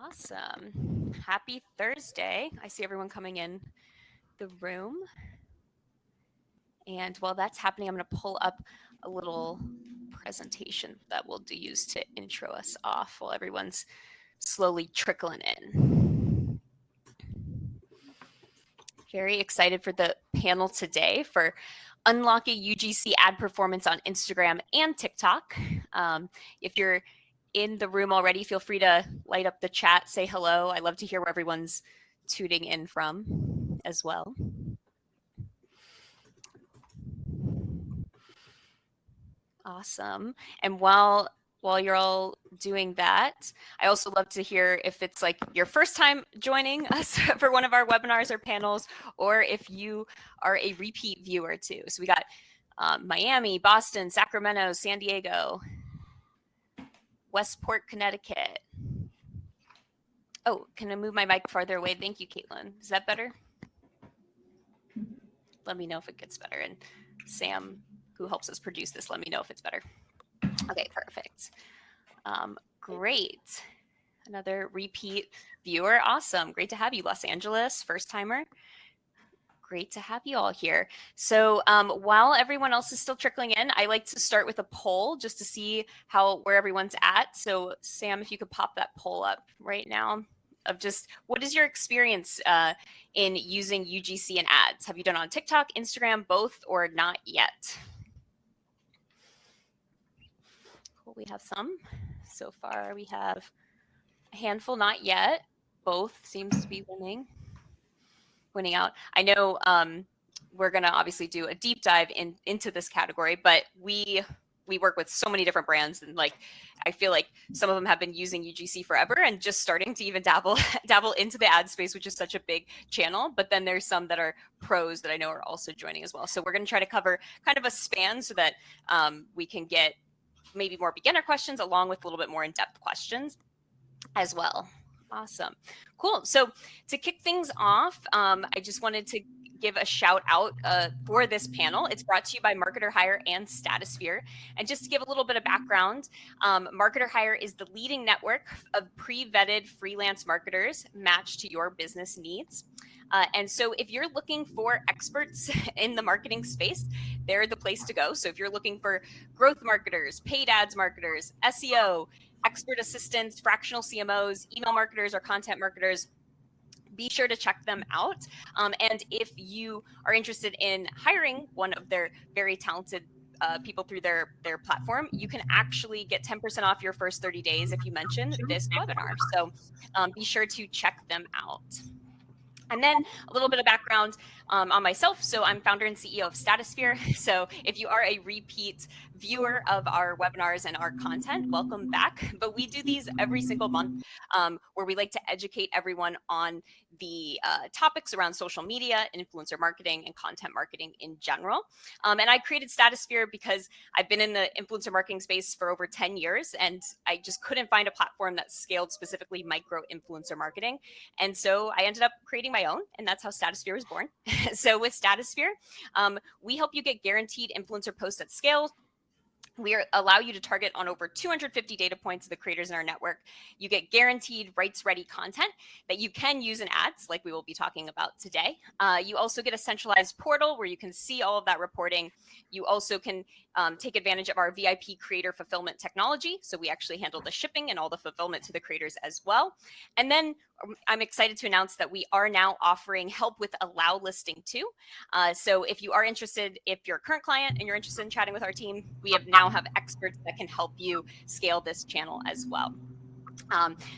Awesome. Happy Thursday. I see everyone coming in the room. And while that's happening, I'm going to pull up a little presentation that we'll use to intro us off while everyone's slowly trickling in. Very excited for the panel today for unlocking UGC ad performance on Instagram and TikTok. If you're in the room already, feel free to light up the chat, say hello. I love to hear where everyone's tuning in from as well. Awesome. And while you're all doing that, I also love to hear if it's like your first time joining us for one of our webinars or panels, or if you are a repeat viewer too. So we got Miami, Boston, Sacramento, San Diego, Westport, Connecticut. Oh, can I move my mic farther away? Thank you, Caitlin. Is that better? Let me know if it gets better. And Sam, who helps us produce this, let me know if it's better. Okay, perfect. Great. Another repeat viewer. Awesome. Great to have you, Los Angeles, first timer. Great to have you all here. So while everyone else is still trickling in, I like to start with a poll just to see where everyone's at. So Sam, if you could pop that poll up right now of just what is your experience in using UGC and ads? Have you done on TikTok, Instagram, both, or not yet? Cool, we have some. So far we have a handful, not yet. Both seems to be winning out. I know we're going to obviously do a deep dive into this category, but we work with so many different brands, and like I feel like some of them have been using UGC forever and just starting to even dabble into the ad space, which is such a big channel. But then there's some that are pros that I know are also joining as well. So we're going to try to cover kind of a span so that we can get maybe more beginner questions along with a little bit more in-depth questions as well. Awesome. Cool. So to kick things off, I just wanted to give a shout out for this panel. It's brought to you by MarketerHire and Statusphere. And just to give a little bit of background, MarketerHire is the leading network of pre-vetted freelance marketers matched to your business needs. And so if you're looking for experts in the marketing space, they're the place to go. So if you're looking for growth marketers, paid ads marketers, SEO, expert assistants, fractional CMOs, email marketers, or content marketers, be sure to check them out. And if you are interested in hiring one of their very talented people through their platform, you can actually get 10% off your first 30 days if you mention this webinar. So be sure to check them out. And then a little bit of background on myself. So I'm founder and CEO of Statusphere. So if you are a repeat viewer of our webinars and our content, welcome back. But we do these every single month where we like to educate everyone on the topics around social media, influencer marketing, and content marketing in general. And I created Statusphere because I've been in the influencer marketing space for over 10 years, and I just couldn't find a platform that scaled specifically micro influencer marketing. And so I ended up creating my own, and that's how Statusphere was born. So with Statusphere, we help you get guaranteed influencer posts at scale. We allow you to target on over 250 data points of the creators in our network. You get guaranteed rights-ready content that you can use in ads, like we will be talking about today. You also get a centralized portal where you can see all of that reporting. You also can take advantage of our VIP creator fulfillment technology. So we actually handle the shipping and all the fulfillment to the creators as well. And then I'm excited to announce that we are now offering help with allow listing too. So if you are interested, if you're a current client and you're interested in chatting with our team, we now have experts that can help you scale this channel as well.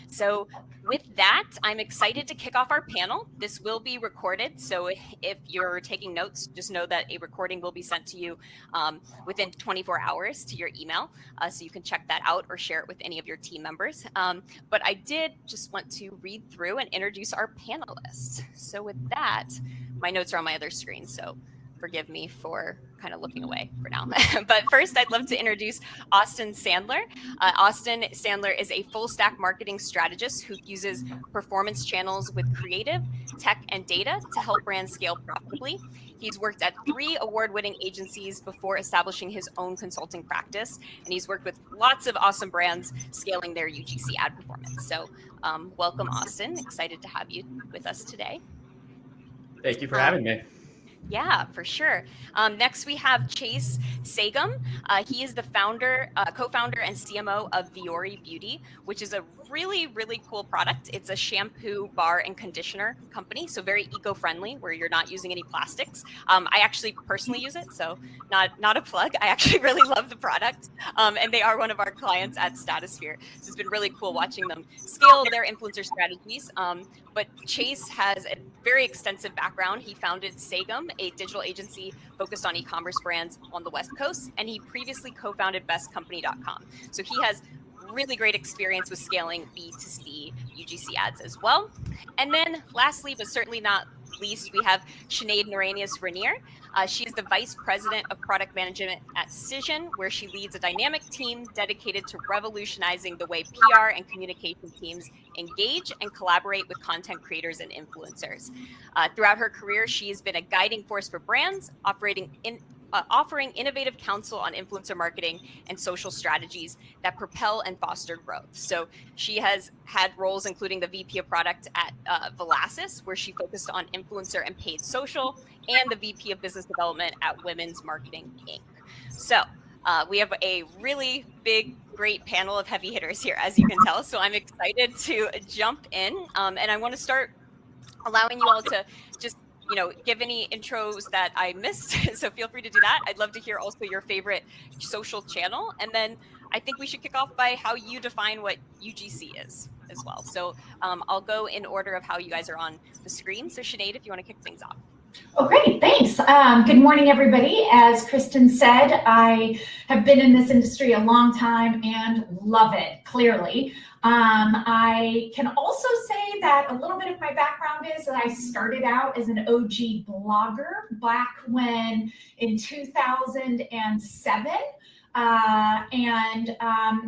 So with that, I'm excited to kick off our panel. This will be recorded. So if you're taking notes, just know that a recording will be sent to you within 24 hours to your email. So you can check that out or share it with any of your team members. But I did just want to read through and introduce our panelists. So with that, my notes are on my other screen. So forgive me for kind of looking away for now. But first, I'd love to introduce Austin Sandler. Austin Sandler is a full stack marketing strategist who uses performance channels with creative, tech, and data to help brands scale profitably. He's worked at 3 award-winning agencies before establishing his own consulting practice, and he's worked with lots of awesome brands scaling their UGC ad performance. So welcome, Austin. Excited to have you with us today. Thank you for having me. Yeah, for sure. Next, we have Chase Sagum. He is the co-founder and CMO of Viori Beauty, which is a really, really cool product. It's a shampoo, bar, and conditioner company, so very eco-friendly, where you're not using any plastics. I actually personally use it, so not a plug. I actually really love the product, and they are one of our clients at Statusphere. So it's been really cool watching them scale their influencer strategies. But Chase has a very extensive background. He founded Sagum, a digital agency focused on e-commerce brands on the West Coast, and he previously co-founded bestcompany.com. So he has really great experience with scaling B2C UGC ads as well. And then lastly, but certainly not least, we have Sinead Norenius-Raniere. She is the Vice President of Product Management at Cision, where she leads a dynamic team dedicated to revolutionizing the way PR and communication teams engage and collaborate with content creators and influencers. Throughout her career, she has been a guiding force for brands, offering innovative counsel on influencer marketing and social strategies that propel and foster growth. So she has had roles including the VP of product at Velasys, where she focused on influencer and paid social, and the VP of business development at Women's Marketing Inc. So we have a really big, great panel of heavy hitters here, as you can tell. So I'm excited to jump in, and I want to start allowing you all to just give any intros that I missed. So feel free to do that. I'd love to hear also your favorite social channel. And then I think we should kick off by how you define what UGC is as well. So I'll go in order of how you guys are on the screen. So Sinead, if you want to kick things off. Oh, great. Thanks. Good morning, everybody. As Kristen said, I have been in this industry a long time and love it, clearly. I can also say that a little bit of my background is that I started out as an OG blogger back when in 2007. And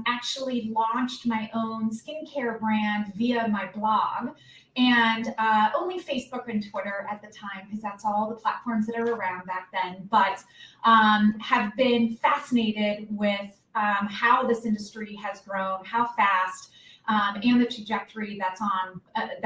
actually launched my own skincare brand via my blog, and only Facebook and Twitter at the time, because that's all the platforms that are around back then, but have been fascinated with how this industry has grown, how fast, and the trajectory that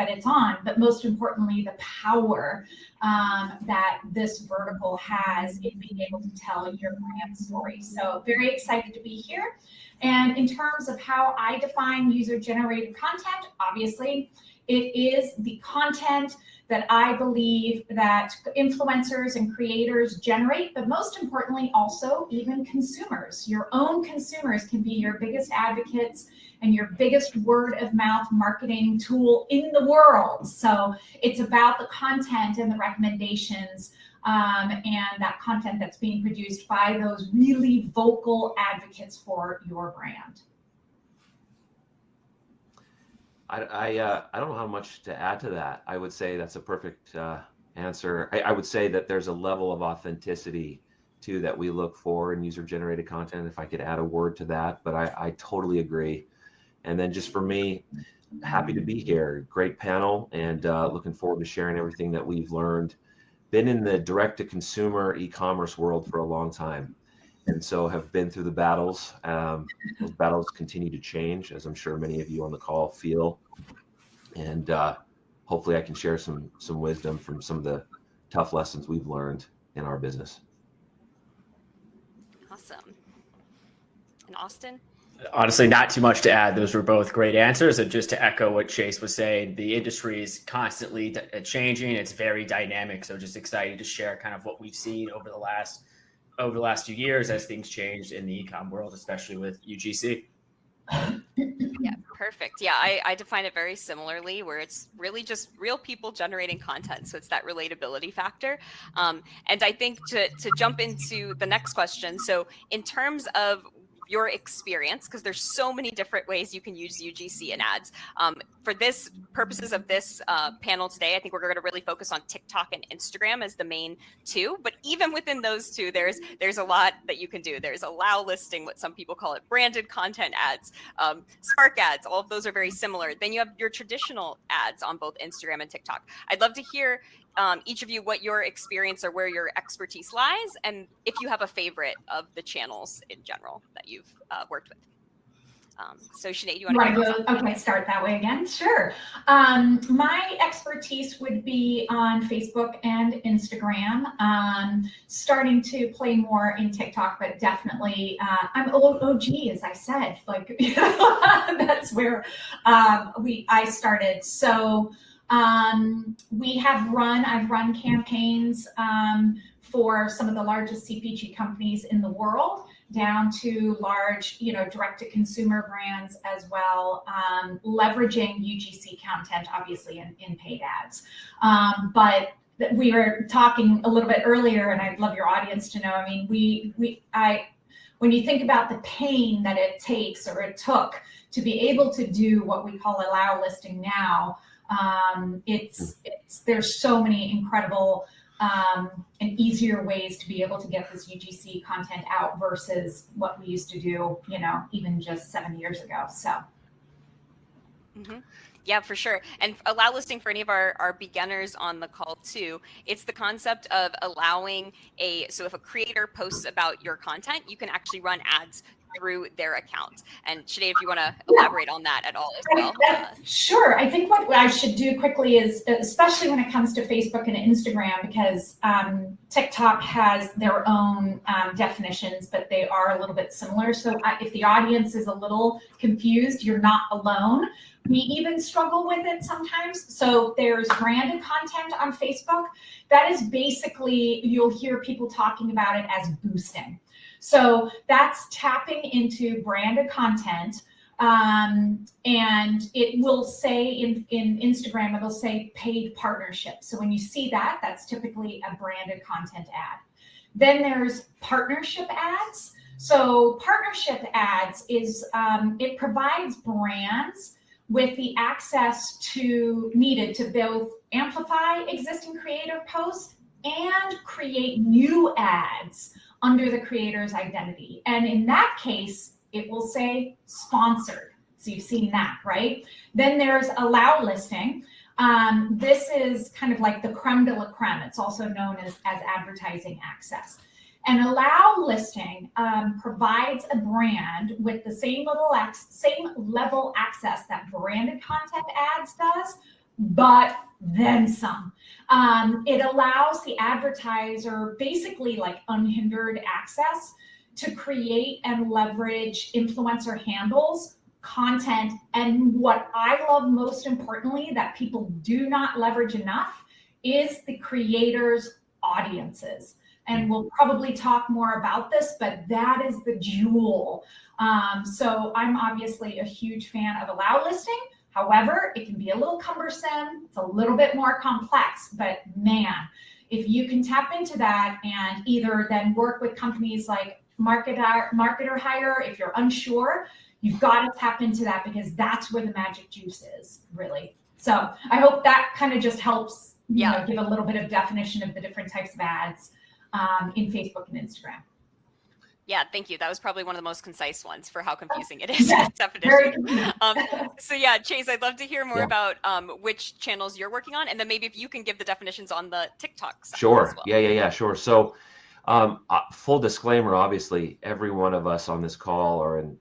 it's on, but most importantly, the power that this vertical has in being able to tell your brand story. So very excited to be here. And in terms of how I define user-generated content, obviously, it is the content that I believe that influencers and creators generate, but most importantly, also even consumers. Your own consumers can be your biggest advocates and your biggest word of mouth marketing tool in the world. So it's about the content and the recommendations and that content that's being produced by those really vocal advocates for your brand. I don't know how much to add to that. I would say that's a perfect answer. I would say that there's a level of authenticity too that we look for in user-generated content, if I could add a word to that, but I totally agree. And then just for me, happy to be here. Great panel, and looking forward to sharing everything that we've learned. Been in the direct-to-consumer e-commerce world for a long time, and so have been through the battles. Those battles continue to change, as I'm sure many of you on the call feel. And hopefully I can share some wisdom from some of the tough lessons we've learned in our business. Awesome. And Austin? Honestly, not too much to add. Those were both great answers. And just to echo what Chase was saying, the industry is constantly changing. It's very dynamic. So just excited to share kind of what we've seen over the last few years as things changed in the e-com world, especially with UGC. Yeah, perfect. Yeah, I define it very similarly, where it's really just real people generating content. So it's that relatability factor. And I think to jump into the next question, so in terms of your experience, because there's so many different ways you can use UGC in ads. For this purposes of this panel today, I think we're going to really focus on TikTok and Instagram as the main two. But even within those two, there's a lot that you can do. There's allow listing, what some people call it, branded content ads, Spark ads. All of those are very similar. Then you have your traditional ads on both Instagram and TikTok. I'd love to hear each of you what your experience or where your expertise lies, and if you have a favorite of the channels in general that you've worked with. So Sinead, you want to go? Okay, start that way again. Sure. My expertise would be on Facebook and Instagram. Starting to play more in TikTok, but definitely I'm OG, as I said. Like that's where I started. So I've run campaigns for some of the largest CPG companies in the world, down to large, direct-to-consumer brands as well, leveraging UGC content, obviously, in paid ads. But we were talking a little bit earlier, and I'd love your audience to know, I mean, when you think about the pain that it takes or it took to be able to do what we call allow listing now, there's so many incredible and easier ways to be able to get this UGC content out versus what we used to do, even just 7 years ago. So. Mm-hmm. Yeah, for sure. And allow listing for any of our beginners on the call too, it's the concept of allowing so if a creator posts about your content, you can actually run ads through their account. And Sinead, if you want to elaborate on that at all as well. Sure. I think what I should do quickly is, especially when it comes to Facebook and Instagram, because TikTok has their own definitions, but they are a little bit similar. So if the audience is a little confused, you're not alone. We even struggle with it sometimes. So there's branded content on Facebook. That is basically, you'll hear people talking about it as boosting. So that's tapping into branded content. And it will say in Instagram, it'll say paid partnership. So when you see that, that's typically a branded content ad. Then there's partnership ads. So partnership ads is, it provides brands with the access needed to both amplify existing creative posts and create new ads under the creator's identity. And in that case, it will say sponsored. So you've seen that, right? Then there's allow listing. This is kind of like the creme de la creme. It's also known as advertising access. And allow listing provides a brand with the same level access that branded content ads does, but then some. It allows the advertiser basically like unhindered access to create and leverage influencer handles, content, and what I love most importantly that people do not leverage enough is the creators' audiences. And we'll probably talk more about this, but that is the jewel. So I'm obviously a huge fan of allow listing. However, it can be a little cumbersome. It's a little bit more complex, but man, if you can tap into that and either then work with companies like MarketerHire, if you're unsure, you've got to tap into that because that's where the magic juice is, really. So I hope that kind of just helps give a little bit of definition of the different types of ads in Facebook and Instagram. Yeah, thank you. That was probably one of the most concise ones for how confusing it is. Definition. So yeah, Chase, I'd love to hear more about which channels you're working on, and then maybe if you can give the definitions on the TikTok side. Sure. As well. Yeah, sure. So full disclaimer, obviously, every one of us on this call are in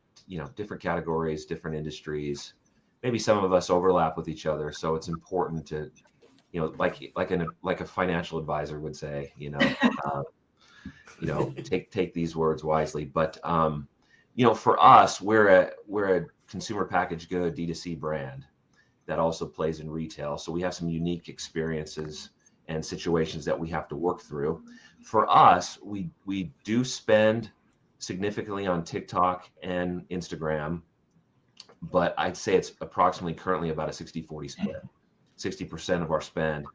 different categories, different industries. Maybe some of us overlap with each other, so it's important to like a financial advisor would say, take these words wisely. But for us, we're a consumer packaged good D2C brand that also plays in retail. So we have some unique experiences and situations that we have to work through. For us, we do spend significantly on TikTok and Instagram, but I'd say it's approximately currently about a 60-40 split. 60% of our spend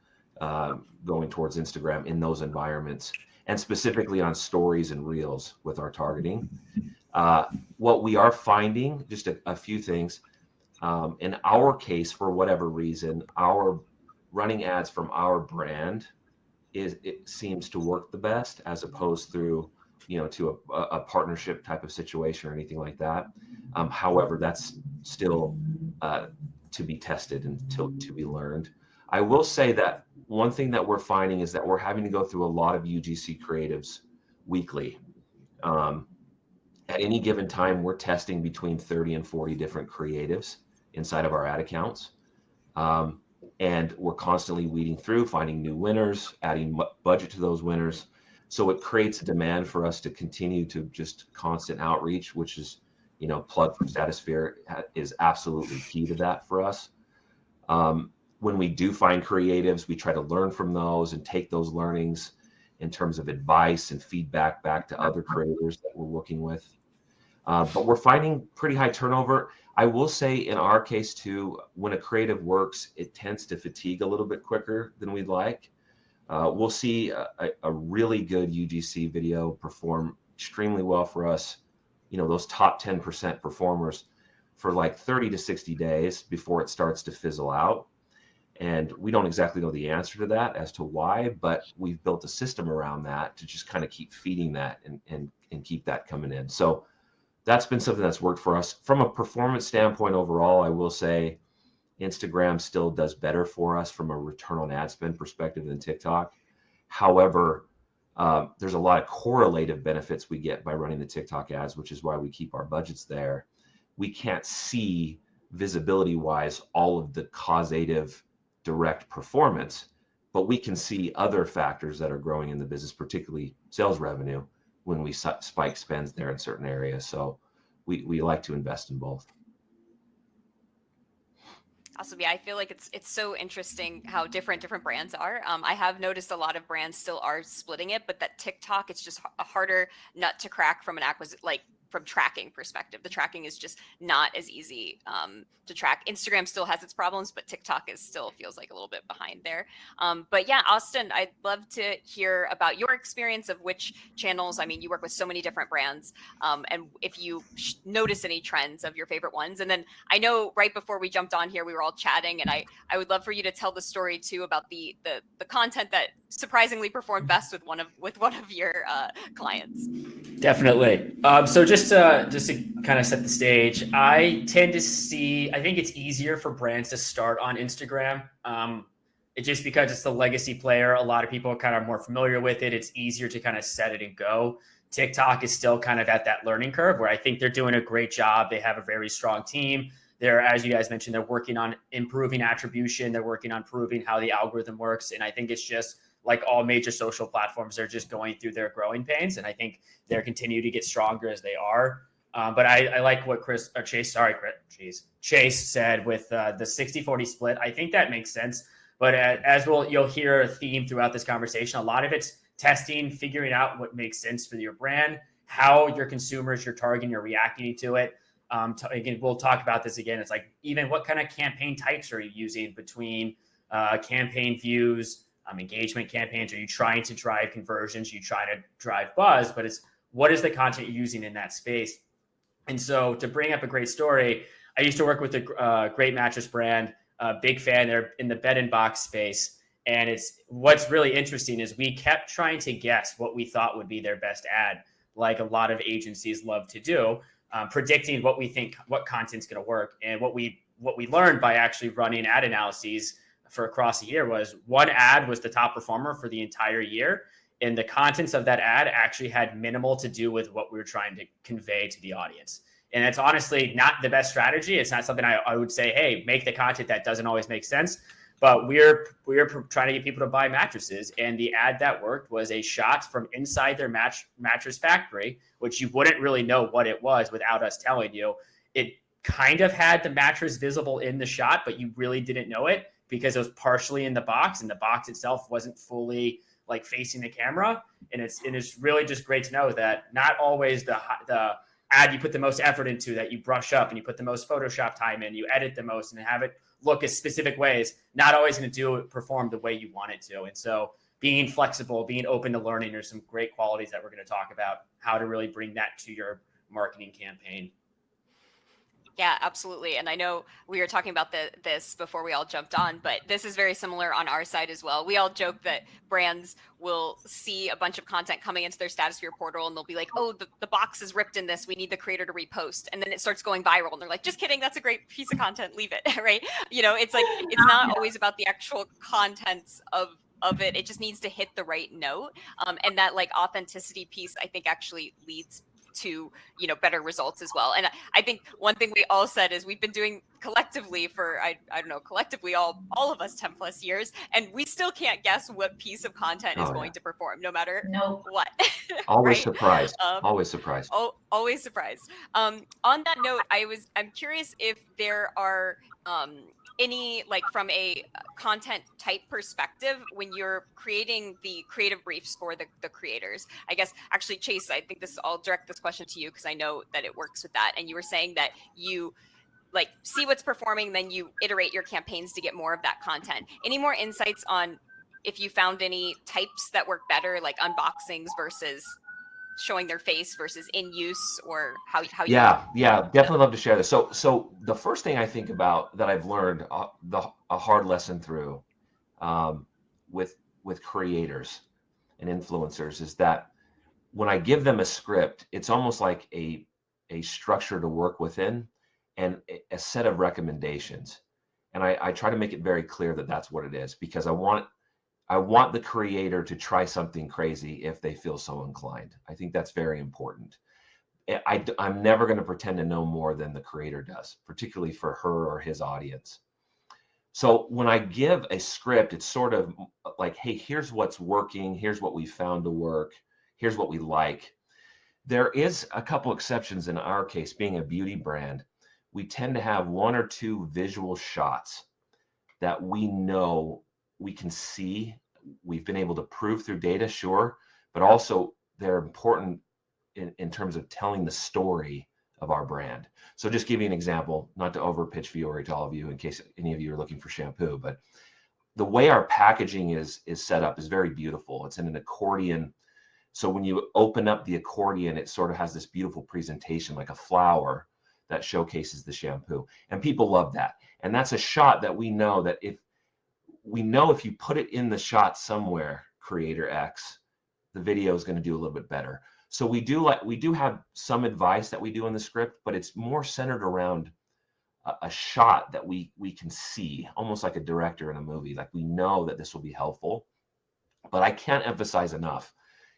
going towards Instagram in those environments, and specifically on stories and reels with our targeting. What we are finding, just a few things, in our case, for whatever reason, our running ads from our brand it seems to work the best, as opposed through to a partnership type of situation or anything like that. However, that's still to be tested and to be learned. I will say that one thing that we're finding is that we're having to go through a lot of UGC creatives weekly. At any given time, we're testing between 30 and 40 different creatives inside of our ad accounts. And we're constantly weeding through, finding new winners, adding budget to those winners. So it creates a demand for us to continue to just constant outreach, which is, plug for Statusphere is absolutely key to that for us. When we do find creatives, we try to learn from those and take those learnings in terms of advice and feedback back to other creators that we're working with. But we're finding pretty high turnover. I will say in our case too, when a creative works, it tends to fatigue a little bit quicker than we'd like. We'll see a really good UGC video perform extremely well for us, those top 10% performers for like 30 to 60 days before it starts to fizzle out. And we don't exactly know the answer to that as to why, but we've built a system around that to just kind of keep feeding that and keep that coming in. So that's been something that's worked for us. From a performance standpoint overall, I will say Instagram still does better for us from a return on ad spend perspective than TikTok. However, there's a lot of correlative benefits we get by running the TikTok ads, which is why we keep our budgets there. We can't see visibility-wise all of the causative direct performance, but we can see other factors that are growing in the business, particularly sales revenue, when we spike spends there in certain areas. So we like to invest in both. Awesome. Yeah, I feel like it's so interesting how different brands are. I have noticed a lot of brands still are splitting it, but that TikTok, it's just a harder nut to crack from an from tracking perspective. The tracking is just not as easy to track. Instagram still has its problems, but TikTok still feels like a little bit behind there. But yeah, Austin, I'd love to hear about your experience of which channels. I mean, you work with so many different brands, and if you notice any trends of your favorite ones. And then I know right before we jumped on here, we were all chatting, and I would love for you to tell the story too about the content that surprisingly performed best with one of your clients. Definitely. So just to kind of set the stage, I think it's easier for brands to start on Instagram. It's just because it's the legacy player. A lot of people are kind of more familiar with it. It's easier to kind of set it and go. TikTok is still kind of at that learning curve where I think they're doing a great job. They have a very strong team. As you guys mentioned, they're working on improving attribution. They're working on proving how the algorithm works. And I think it's just like all major social platforms, they're just going through their growing pains. And I think they're continuing to get stronger as they are. But I like what Chase said with the 60-40 split. I think that makes sense. But you'll hear a theme throughout this conversation. A lot of it's testing, figuring out what makes sense for your brand, how your consumers, your targeting, are reacting to it. Again, we'll talk about this again. It's like, even what kind of campaign types are you using between campaign views, engagement campaigns? Are you trying to drive conversions? You try to drive buzz, but it's what is the content you're using in that space? And so to bring up a great story, I used to work with a great mattress brand, big fan. They're in the bed and box space. And what's really interesting is we kept trying to guess what we thought would be their best ad, like a lot of agencies love to do, predicting what we think, what content's going to work. And what we learned by actually running ad analyses for across the year was one ad was the top performer for the entire year. And the contents of that ad actually had minimal to do with what we were trying to convey to the audience. And it's honestly not the best strategy. It's not something I would say, hey, make the content. That doesn't always make sense. But we're trying to get people to buy mattresses. And the ad that worked was a shot from inside their mattress factory, which you wouldn't really know what it was without us telling you. It kind of had the mattress visible in the shot, but you really didn't know it because it was partially in the box, and the box itself wasn't fully like facing the camera. And it's really just great to know that not always the ad you put the most effort into, that you brush up and you put the most Photoshop time in, you edit the most and have it look as specific ways, not always going to perform the way you want it to. And so being flexible, being open to learning, there's some great qualities that we're going to talk about how to really bring that to your marketing campaign. Yeah, absolutely. And I know we were talking about this before we all jumped on, but this is very similar on our side as well. We all joke that brands will see a bunch of content coming into their Statusphere portal and they'll be like, oh, the box is ripped in this. We need the creator to repost. And then it starts going viral. And they're like, just kidding. That's a great piece of content. Leave it. Right. You know, it's like, it's not always about the actual contents of it. It just needs to hit the right note. And that like authenticity piece, I think actually leads to, you know, better results as well. And I think one thing we all said is we've been doing collectively for, I don't know, collectively all of us 10 plus years, and we still can't guess what piece of content is going to perform no matter what. Always right? surprised. Always surprised. Always surprised. On that note, I'm curious if there are any, like from a content type perspective, when you're creating the creative briefs for the creators. I guess actually, Chase, I think I'll direct this question to you because I know that it works with that. And you were saying that you like see what's performing, then you iterate your campaigns to get more of that content. Any more insights on if you found any types that work better, like unboxings versus showing their face versus in use, or how definitely love to share this. So the first thing I think about that I've learned a hard lesson through with creators and influencers is that when I give them a script, it's almost like a structure to work within and a set of recommendations, and I try to make it very clear that that's what it is, because I want the creator to try something crazy if they feel so inclined. I think that's very important. I'm never going to pretend to know more than the creator does, particularly for her or his audience. So when I give a script, it's sort of like, hey, here's what's working. Here's what we found to work. Here's what we like. There is a couple exceptions in our case. Being a beauty brand, we tend to have one or two visual shots that we know we can see, we've been able to prove through data, sure, but also they're important in terms of telling the story of our brand. So just give you an example, not to overpitch Viori to all of you in case any of you are looking for shampoo, but the way our packaging is set up is very beautiful. It's in an accordion. So when you open up the accordion, it sort of has this beautiful presentation like a flower that showcases the shampoo. And people love that. And that's a shot that we know that if you put it in the shot somewhere, creator X, the video is going to do a little bit better. So we do have some advice that we do in the script, but it's more centered around a shot that we can see, almost like a director in a movie. Like we know that this will be helpful, but I can't emphasize enough.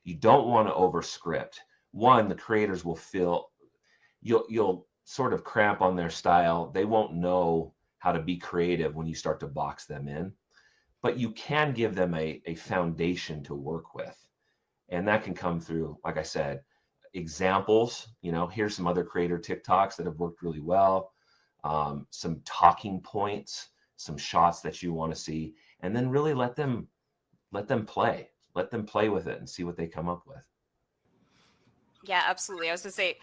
You don't want to over script. One, the creators will feel, you'll sort of cramp on their style. They won't know how to be creative when you start to box them in. But you can give them a foundation to work with. And that can come through, like I said, examples. You know, here's some other creator TikToks that have worked really well, some talking points, some shots that you want to see, and then really let them play with it and see what they come up with. Yeah, absolutely. I was going to say,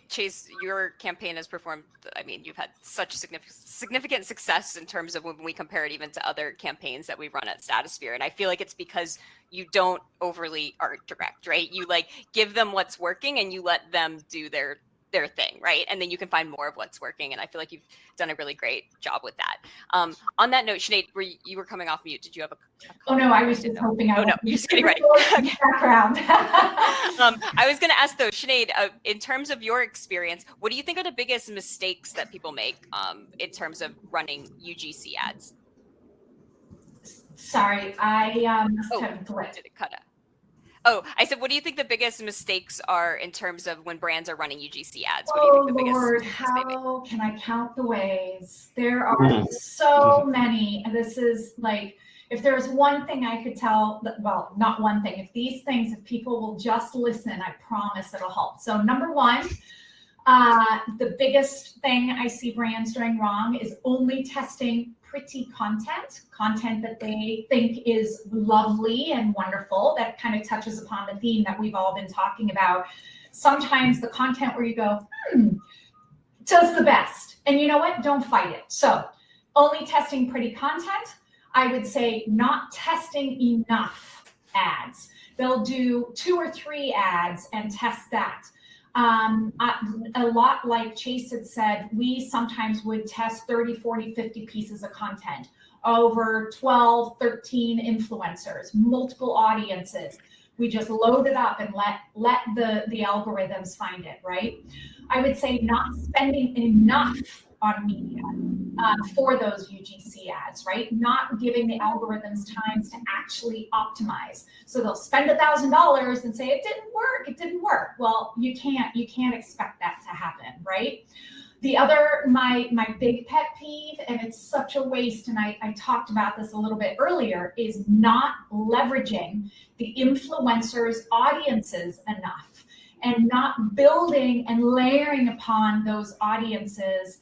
Chase, your campaign has performed. I mean, you've had such significant success in terms of when we compare it even to other campaigns that we've run at Statusphere. And I feel like it's because you don't overly art direct, right? You like give them what's working and you let them do their thing, right? And then you can find more of what's working. And I feel like you've done a really great job with that. On that note, Sinead, you were coming off mute. Did you have a Oh no, I was just hoping. Oh no, you're just getting ready. Background. I was going to ask though, Sinead, in terms of your experience, what do you think are the biggest mistakes that people make in terms of running UGC ads? Sorry, I must have blipped. Did it cut out? Oh, I said, what do you think the biggest mistakes are in terms of when brands are running UGC ads? What do you think the biggest Lord, how can I count the ways? There are so many. This is like, if there's one thing I could tell, well, not one thing. If these things, if people will just listen, I promise it'll help. So number one, the biggest thing I see brands doing wrong is only testing pretty content that they think is lovely and wonderful, that kind of touches upon the theme that we've all been talking about. Sometimes the content where you go, does the best. And you know what? Don't fight it. So only testing pretty content. I would say not testing enough ads. They'll do 2 or 3 ads and test that. A lot like Chase had said, we sometimes would test 30, 40, 50 pieces of content over 12, 13 influencers, multiple audiences. We just load it up and let the algorithms find it, right? I would say not spending enough on media for those UGC ads, right? Not giving the algorithms times to actually optimize. So they'll spend $1,000 and say, it didn't work. Well, you can't expect that to happen, right? The other, my big pet peeve, and it's such a waste, and I talked about this a little bit earlier, is not leveraging the influencers' audiences enough and not building and layering upon those audiences.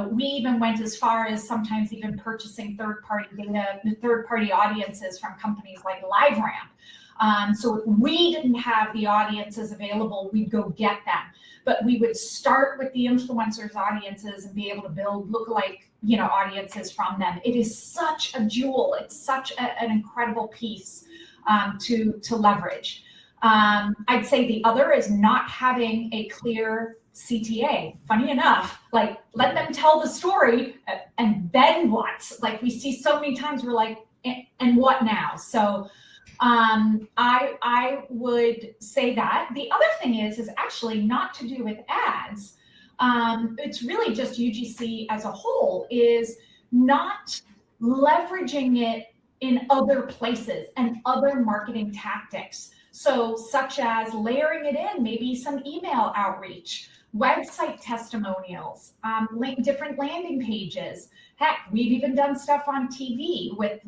We even went as far as sometimes even purchasing third-party data, third-party audiences from companies like LiveRamp. So if we didn't have the audiences available, we'd go get them. But we would start with the influencers' audiences and be able to build lookalike, audiences from them. It is such a jewel. It's such an incredible piece to leverage. I'd say the other is not having a clear CTA. Funny enough, like, let them tell the story and then what? Like, we see so many times we're like, and what now? So I would say that. The other thing is actually not to do with ads. It's really just UGC as a whole is not leveraging it in other places and other marketing tactics. So such as layering it in, maybe some email outreach, website testimonials, different landing pages. Heck, we've even done stuff on TV with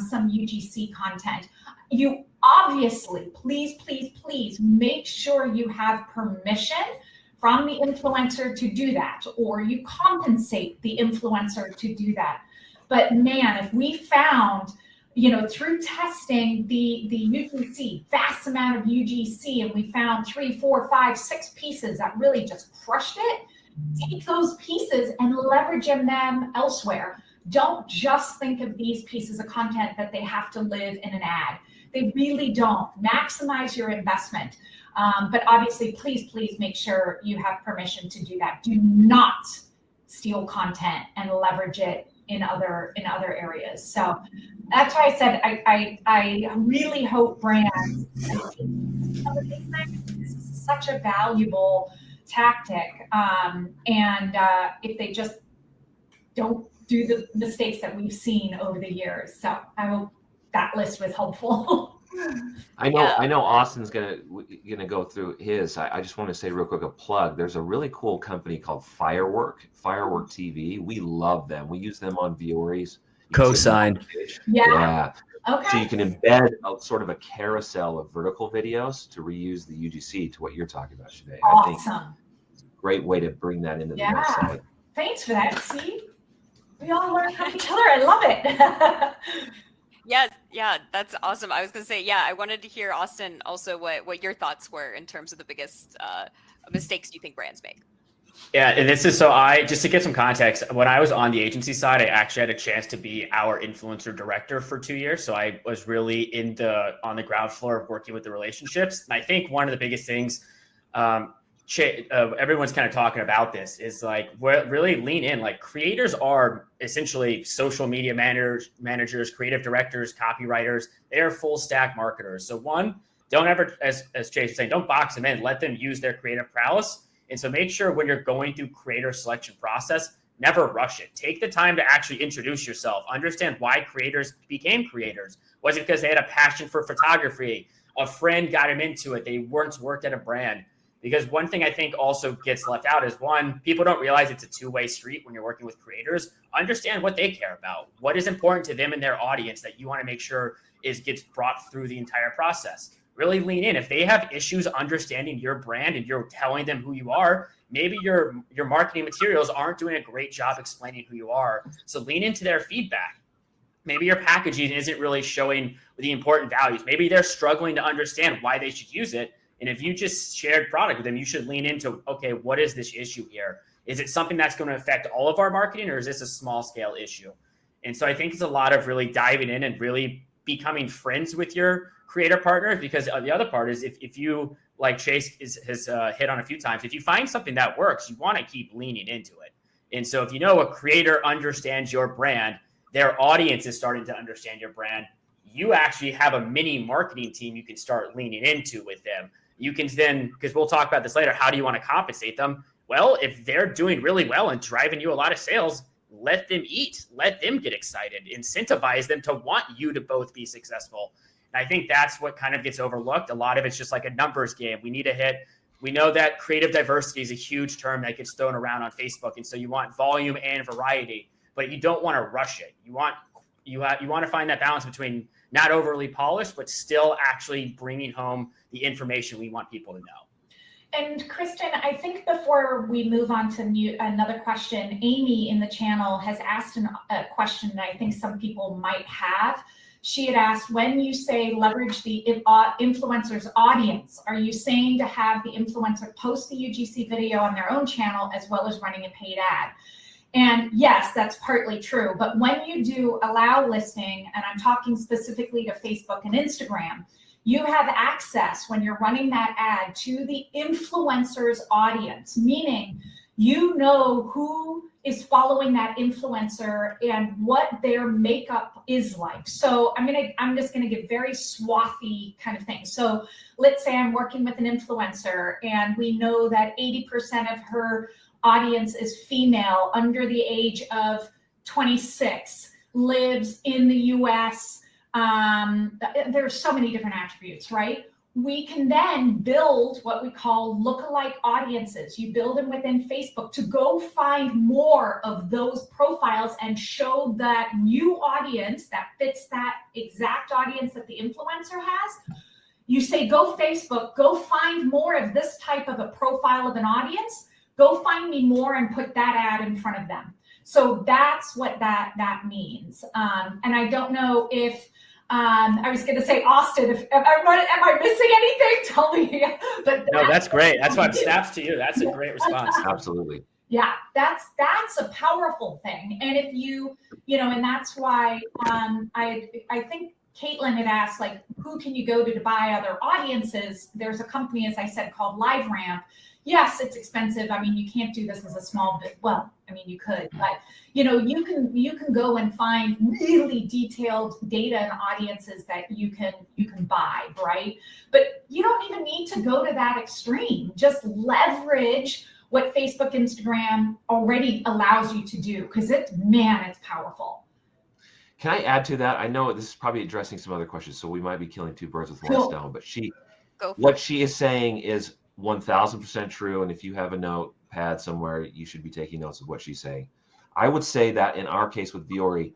some UGC content. You obviously, please make sure you have permission from the influencer to do that, or you compensate the influencer to do that. But man, if we found, through testing the UGC, vast amount of UGC, and we found 3, 4, 5, 6 pieces that really just crushed it, take those pieces and leverage them elsewhere. Don't just think of these pieces of content that they have to live in an ad. They really don't. Maximize your investment. But obviously, please make sure you have permission to do that. Do not steal content and leverage it in other areas. So that's why I said I really hope brands, this is such a valuable tactic, and if they just don't do the mistakes that we've seen over the years. So I hope that list was helpful. I know Austin's gonna go through his. I just want to say real quick a plug. There's a really cool company called Firework TV. We love them. We use them on Viori's. Co-signed. Yeah. Okay. So you can embed a sort of a carousel of vertical videos to reuse the UGC to what you're talking about, Sinead. Awesome. I think it's a great way to bring that into the website. Thanks for that. See, we all learn from each other. I love it. Yes, yeah, that's awesome. I was gonna say, I wanted to hear, Austin, also what your thoughts were in terms of the biggest mistakes you think brands make. Yeah, and this is just to get some context, when I was on the agency side, I actually had a chance to be our influencer director for 2 years. So I was really on the ground floor of working with the relationships. And I think one of the biggest things, everyone's kind of talking about this, is like, really lean in. Like, creators are essentially social media managers, creative directors, copywriters. They are full stack marketers. So one, don't ever, as Chase was saying, don't box them in. Let them use their creative prowess. And so make sure when you're going through creator selection process, never rush it. Take the time to actually introduce yourself. Understand why creators became creators. Was it because they had a passion for photography? A friend got them into it. They once worked at a brand. Because one thing I think also gets left out is, one, people don't realize it's a two-way street when you're working with creators. Understand what they care about. What is important to them and their audience that you want to make sure gets brought through the entire process. Really lean in. If they have issues understanding your brand and you're telling them who you are, maybe your marketing materials aren't doing a great job explaining who you are. So lean into their feedback. Maybe your packaging isn't really showing the important values. Maybe they're struggling to understand why they should use it. And if you just shared product with them, you should lean into, okay, what is this issue here? Is it something that's going to affect all of our marketing, or is this a small scale issue? And so I think it's a lot of really diving in and really becoming friends with your creator partners, because the other part is if you like Chase has hit on a few times, if you find something that works, you want to keep leaning into it. And so if you know a creator understands your brand, their audience is starting to understand your brand, you actually have a mini marketing team you can start leaning into with them. You can then, because we'll talk about this later, how do you want to compensate them? Well, if they're doing really well and driving you a lot of sales, let them eat, let them get excited, incentivize them to want you to both be successful. And I think that's what kind of gets overlooked. A lot of it's just like a numbers game. We need to hit. We know that creative diversity is a huge term that gets thrown around on Facebook. And so you want volume and variety, but you don't want to rush it. You want to find that balance between not overly polished, but still actually bringing home the information we want people to know. And Kristen, I think before we move on to another question, Amy in the channel has asked a question that I think some people might have. She had asked, when you say leverage the influencer's audience, are you saying to have the influencer post the UGC video on their own channel as well as running a paid ad? And yes, that's partly true. But when you do allow listing, and I'm talking specifically to Facebook and Instagram, you have access when you're running that ad to the influencer's audience, meaning you know who is following that influencer and what their makeup is like. So I'm just gonna give very swathy kind of things. So let's say I'm working with an influencer and we know that 80% of her audience is female, under the age of 26, lives in the US. There's so many different attributes, right? We can then build what we call lookalike audiences. You build them within Facebook to go find more of those profiles and show that new audience that fits that exact audience that the influencer has. You say, go Facebook, go find more of this type of a profile of an audience, go find me more and put that ad in front of them. So that's what that means. And I don't know if, I was going to say, Austin, am I missing anything? Tell me. But no, that's great. That's why it snaps to you. That's a great response. Absolutely. Yeah, that's a powerful thing. And if you and that's why I think Caitlin had asked, like, who can you go to buy other audiences? There's a company, as I said, called LiveRamp. Yes, it's expensive. I mean, you can't do this as a small bit. Well, I mean, you could, but you can go and find really detailed data and audiences that you can buy, right? But you don't even need to go to that extreme. Just leverage what Facebook, Instagram already allows you to do, because it's powerful. Can I add to that? I know this is probably addressing some other questions, so we might be killing two birds with one stone. But what she is saying is 1000% true. And if you have a notepad somewhere, you should be taking notes of what she's saying. I would say that in our case with Viori,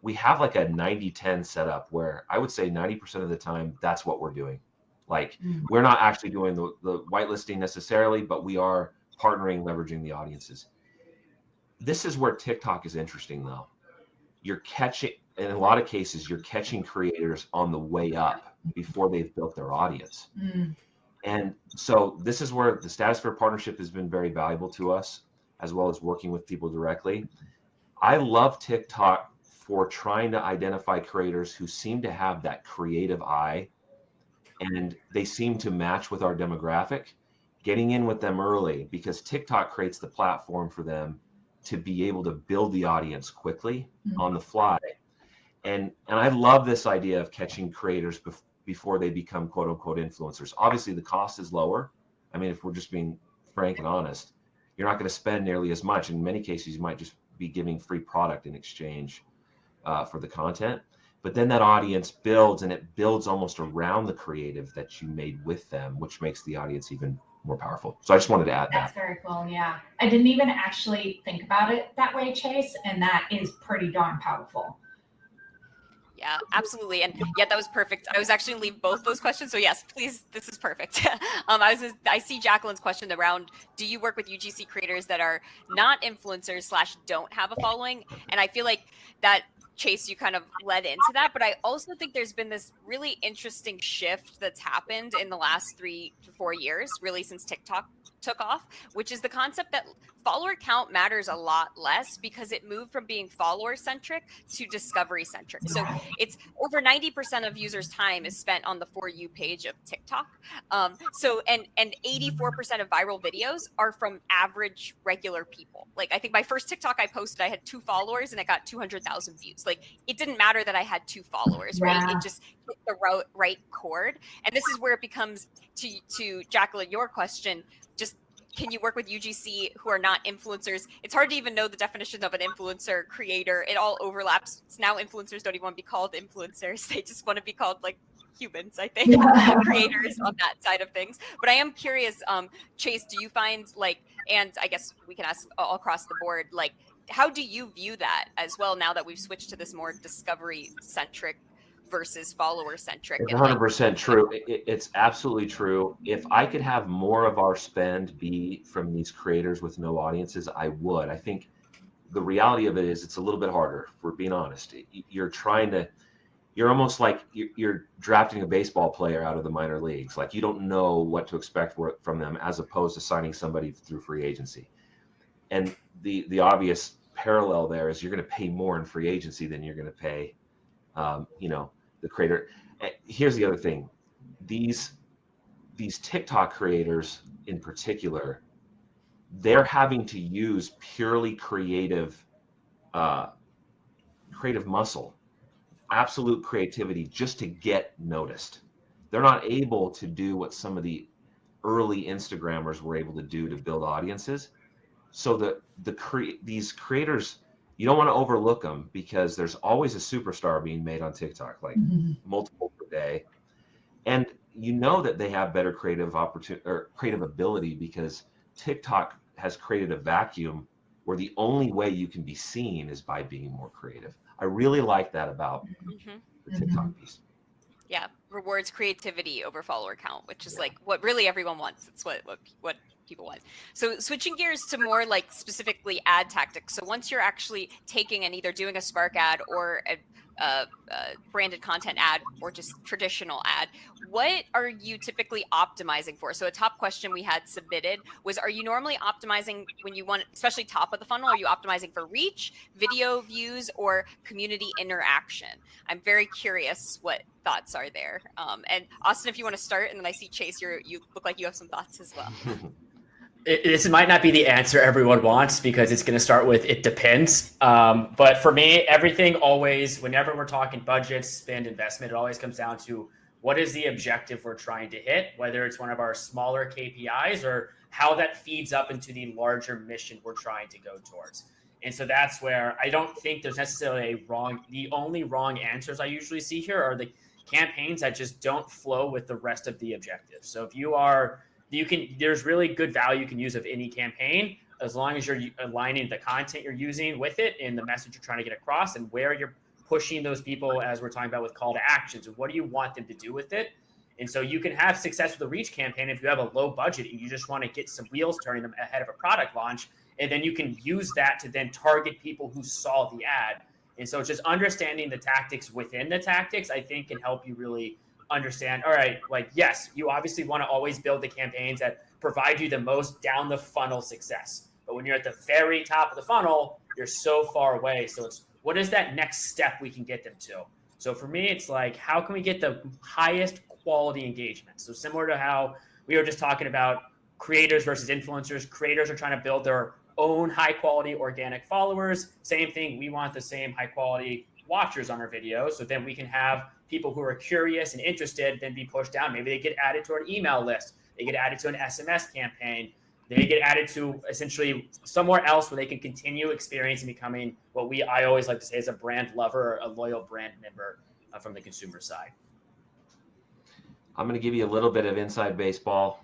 we have like a 90-10 setup where I would say 90% of the time, that's what we're doing. Like, we're not actually doing the whitelisting necessarily, but we are partnering, leveraging the audiences. This is where TikTok is interesting, though. You're catching, in a lot of cases, you're catching creators on the way up before they've built their audience. And so this is where the Statusphere partnership has been very valuable to us, as well as working with people directly. I love TikTok for trying to identify creators who seem to have that creative eye, and they seem to match with our demographic, getting in with them early, because TikTok creates the platform for them to be able to build the audience quickly on the fly. And I love this idea of catching creators before they become quote unquote influencers. Obviously the cost is lower. I mean, if we're just being frank and honest, you're not going to spend nearly as much. In many cases, you might just be giving free product in exchange for the content. But then that audience builds, and it builds almost around the creative that you made with them, which makes the audience even more powerful. So I just wanted to add that. That's very cool. Yeah. I didn't even actually think about it that way, Chase. And that is pretty darn powerful. Yeah, absolutely. And yeah, that was perfect. I was actually going to leave both those questions. So yes, please, this is perfect. I see Jacqueline's question around, do you work with UGC creators that are not influencers / don't have a following? And I feel like that, Chase, you kind of led into that, but I also think there's been this really interesting shift that's happened in the last 3 to 4 years, really since TikTok took off, which is the concept that follower count matters a lot less because it moved from being follower centric to discovery centric. So it's over 90% of users' time is spent on the For You page of TikTok. And 84% of viral videos are from average regular people. Like, I think my first TikTok I posted, I had 2 followers and it got 200,000 views. Like, it didn't matter that I had 2 followers, right? It just hit the right chord. And this is where it becomes, to Jacqueline, your question, just can you work with UGC who are not influencers? It's hard to even know the definition of an influencer creator. It all overlaps. Now influencers don't even want to be called influencers. They just want to be called like humans, I think, creators on that side of things. But I am curious, Chase, do you find like, and I guess we can ask all across the board, like, how do you view that as well now that we've switched to this more discovery centric versus follower centric? It's 100% true. It's absolutely true. If I could have more of our spend be from these creators with no audiences, I would. I think the reality of it is it's a little bit harder, if we're being honest. You're almost like you're drafting a baseball player out of the minor leagues. Like, you don't know what to expect from them as opposed to signing somebody through free agency. And the obvious parallel there is you're going to pay more in free agency than you're going to pay, the creator. Here's the other thing. These TikTok creators in particular, they're having to use purely creative muscle, absolute creativity just to get noticed. They're not able to do what some of the early Instagrammers were able to do to build audiences. So these creators, you don't want to overlook them because there's always a superstar being made on TikTok, like multiple per day. And you know that they have better creative ability because TikTok has created a vacuum where the only way you can be seen is by being more creative. I really like that about the TikTok piece. Yeah, rewards creativity over follower count, which is like what really everyone wants. It's what people want. So switching gears to more like specifically ad tactics. So once you're actually taking and either doing a Spark ad or a branded content ad or just traditional ad, what are you typically optimizing for? So a top question we had submitted was, are you normally optimizing when you want, especially top of the funnel, are you optimizing for reach, video views, or community interaction? I'm very curious what thoughts are there. And Austin, if you want to start, and then I see Chase, you look like you have some thoughts as well. This might not be the answer everyone wants because it's going to start with it depends. But for me, everything always, whenever we're talking budgets, spend, investment, it always comes down to what is the objective we're trying to hit, whether it's one of our smaller KPIs or how that feeds up into the larger mission we're trying to go towards. And so that's where I don't think there's necessarily the only wrong answers I usually see here are the campaigns that just don't flow with the rest of the objectives. So if there's really good value you can use of any campaign as long as you're aligning the content you're using with it and the message you're trying to get across and where you're pushing those people, as we're talking about with call to actions, and what do you want them to do with it. And so you can have success with a reach campaign if you have a low budget and you just want to get some wheels turning them ahead of a product launch, and then you can use that to then target people who saw the ad. And so just understanding the tactics within the tactics, I think, can help you really understand, all right, like, yes, you obviously want to always build the campaigns that provide you the most down the funnel success. But when you're at the very top of the funnel, you're so far away. So it's, what is that next step we can get them to? So for me, it's like, how can we get the highest quality engagement? So similar to how we were just talking about creators versus influencers, creators are trying to build their own high quality organic followers. Same thing. We want the same high quality watchers on our videos. So then we can have people who are curious and interested then be pushed down. Maybe they get added to an email list. They get added to an SMS campaign. They get added to essentially somewhere else where they can continue experiencing becoming what I always like to say is a brand lover or a loyal brand member from the consumer side. I'm going to give you a little bit of inside baseball.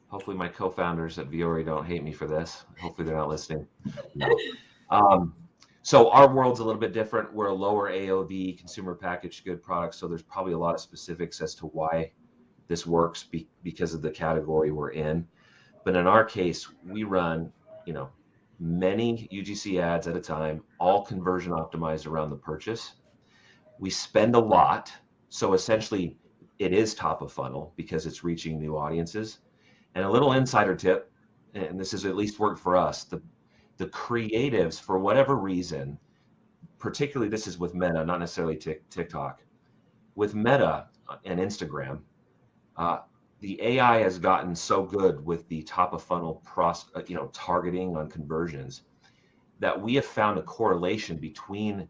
Hopefully my co-founders at Viori don't hate me for this. Hopefully they're not listening. No. So our world's a little bit different. We're a lower AOV consumer packaged good product. So there's probably a lot of specifics as to why this works because of the category we're in. But in our case, we run, many UGC ads at a time, all conversion optimized around the purchase. We spend a lot. So essentially it is top of funnel because it's reaching new audiences. And a little insider tip, and this has at least worked for us, the creatives, for whatever reason, particularly this is with Meta, not necessarily TikTok, with Meta and Instagram, the AI has gotten so good with the top of funnel targeting on conversions that we have found a correlation between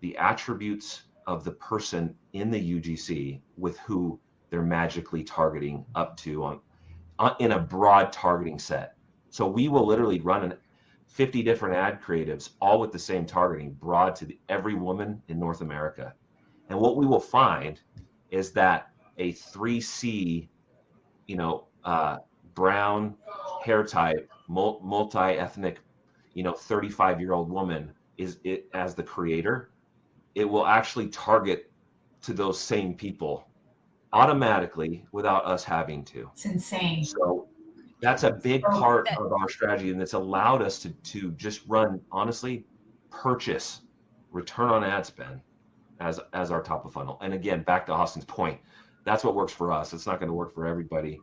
the attributes of the person in the UGC with who they're magically targeting up to in a broad targeting set. So we will literally run 50 different ad creatives, all with the same targeting, broad to every woman in North America. And what we will find is that a 3C, brown hair type, multi-ethnic, 35-year-old woman as the creator, it will actually target to those same people automatically without us having to. It's insane. So that's a big part of our strategy, and it's allowed us to just run, honestly, purchase return on ad spend as our top of funnel. And again, back to Austin's point, that's what works for us. It's not going to work for everybody,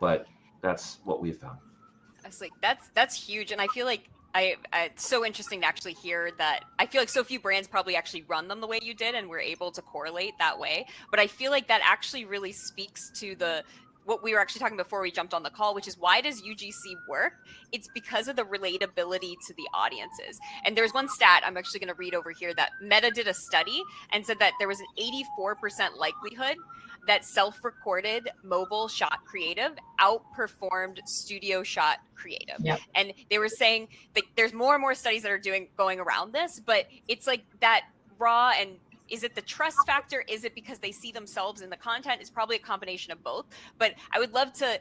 but that's what we've found. I was like, that's huge. And I feel like it's so interesting to actually hear that. I feel like so few brands probably actually run them the way you did and we're able to correlate that way. But I feel like that actually really speaks to what we were actually talking before we jumped on the call, which is why does UGC work? It's because of the relatability to the audiences. And there's one stat I'm actually going to read over here that Meta did a study and said that there was an 84% likelihood that self-recorded mobile shot creative outperformed studio shot creative. Yep. And they were saying that there's more and more studies that are going around this, but it's like that raw. And is it the trust factor? Is it because they see themselves in the content? It's probably a combination of both. But I would love to,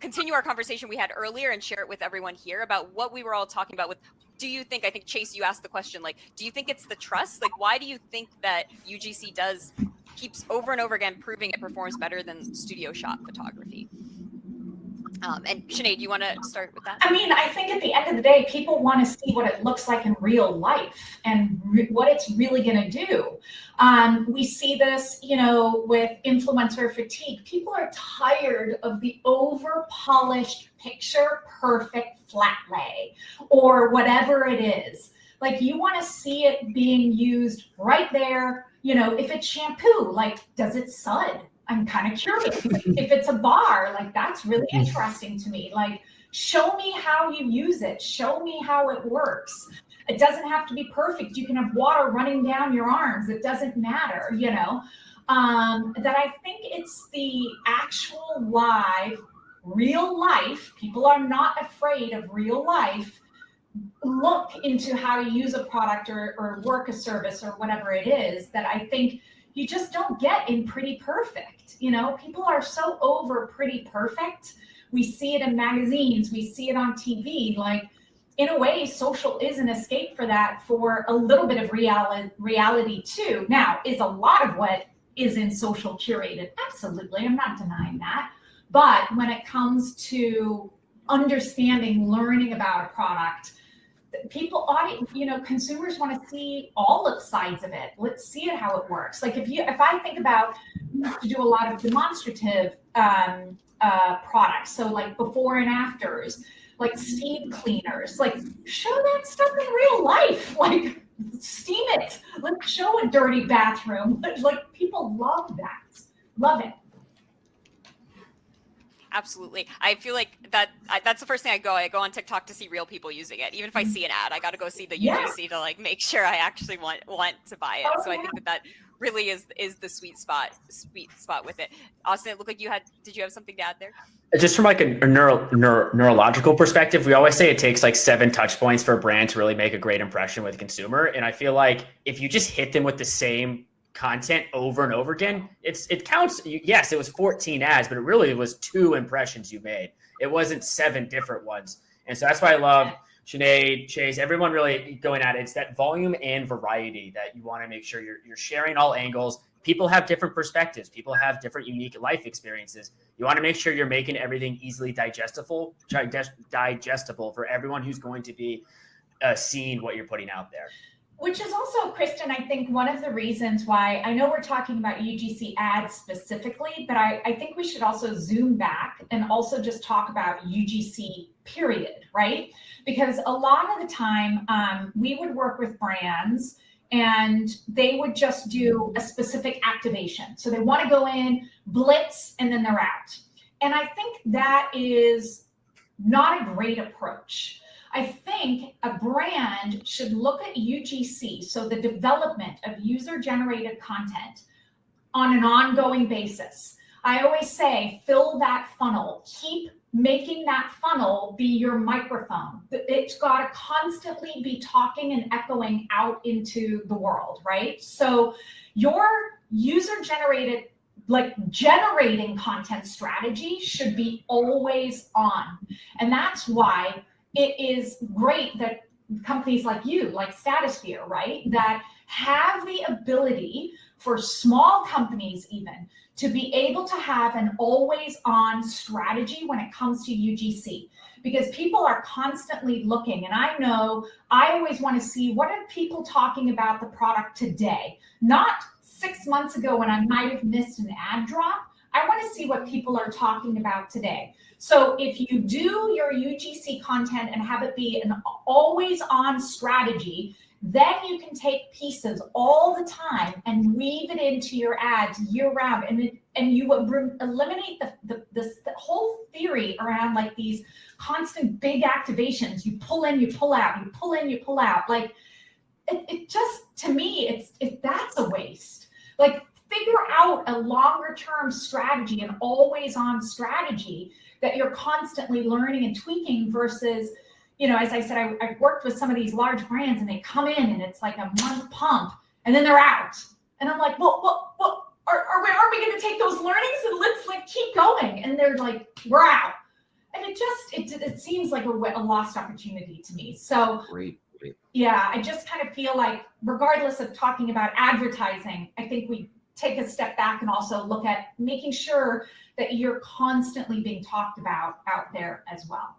continue our conversation we had earlier and share it with everyone here about what we were all talking about with, do you think, I think Chase, you asked the question, like, do you think it's the trust? Like, why do you think that UGC keeps over and over again proving it performs better than studio shot photography? And Sinead, do you want to start with that? I mean, I think at the end of the day, people want to see what it looks like in real life and what it's really going to do. We see this, with influencer fatigue. People are tired of the over-polished, picture-perfect flat lay or whatever it is. Like, you want to see it being used right there. If it's shampoo, like, does it sud? I'm kind of curious. If it's a bar, like, that's really interesting to me. Like, show me how you use it. Show me how it works. It doesn't have to be perfect. You can have water running down your arms. It doesn't matter, that I think it's the actual live, real life. People are not afraid of real life. Look into how to use a product or work a service or whatever it is that I think you just don't get in Pretty Perfect. People are so over Pretty Perfect. We see it in magazines. We see it on TV. Like, in a way, social is an escape for that, for a little bit of reality too. Now, is a lot of what is in social curated? Absolutely. I'm not denying that. But when it comes to understanding, learning about a product, consumers want to see all of the sides of it. Let's see it, how it works. Like, if I think about, you have to do a lot of demonstrative products. So like before and afters, like steam cleaners, like show that stuff in real life, like steam it. Let's show a dirty bathroom. Like, people love that, love it. Absolutely. I feel like that's the first thing I go on TikTok to see real people using it. Even if I see an ad, I got to go see the UGC to like make sure I actually want to buy it. So I think that really is the sweet spot with it. Austin, it looked like did you have something to add there? Just from like a neurological perspective, we always say it takes like 7 touch points for a brand to really make a great impression with a consumer. And I feel like if you just hit them with the same content over and over again, it counts. Yes, it was 14 ads, but it really was 2 impressions you made. It wasn't 7 different ones. And so that's why I love Sinead, Chase, everyone really going at it. It's that volume and variety that you want to make sure you're sharing all angles. People have different perspectives. People have different unique life experiences. You want to make sure you're making everything easily digestible for everyone who's going to be seeing what you're putting out there. Which is also, Kristen, I think one of the reasons why, I know we're talking about UGC ads specifically, but I think we should also zoom back and also just talk about UGC period, right? Because a lot of the time we would work with brands and they would just do a specific activation. So they want to go in, blitz, and then they're out. And I think that is not a great approach. I think a brand should look at UGC, so the development of user-generated content, on an ongoing basis. I always say, fill that funnel. Keep making that funnel be your microphone. It's got to constantly be talking and echoing out into the world, right? So your user-generated, like generating content strategy should be always on. And that's why it is great that companies like you, like Statusphere, right, that have the ability for small companies even to be able to have an always on strategy when it comes to UGC, because people are constantly looking. And I know I always want to see, what are people talking about the product today? Not 6 months ago when I might have missed an ad drop. I want to see what people are talking about today. So if you do your UGC content and have it be an always on strategy, then you can take pieces all the time and weave it into your ads year round. And you eliminate the whole theory around like these constant big activations. You pull in, you pull out, you pull in, you pull out. Like it just, to me, that's a waste. Like, figure out a longer term strategy, an always on strategy that you're constantly learning and tweaking versus, you know, as I said, I've worked with some of these large brands and they come in and it's like a month pump and then they're out. And I'm like, well, are we going to take those learnings and let's like keep going? And they're like, we're out. And it seems like a lost opportunity to me. So Great. Yeah, I just kind of feel like, regardless of talking about advertising, I think we take a step back and also look at making sure that you're constantly being talked about out there as well.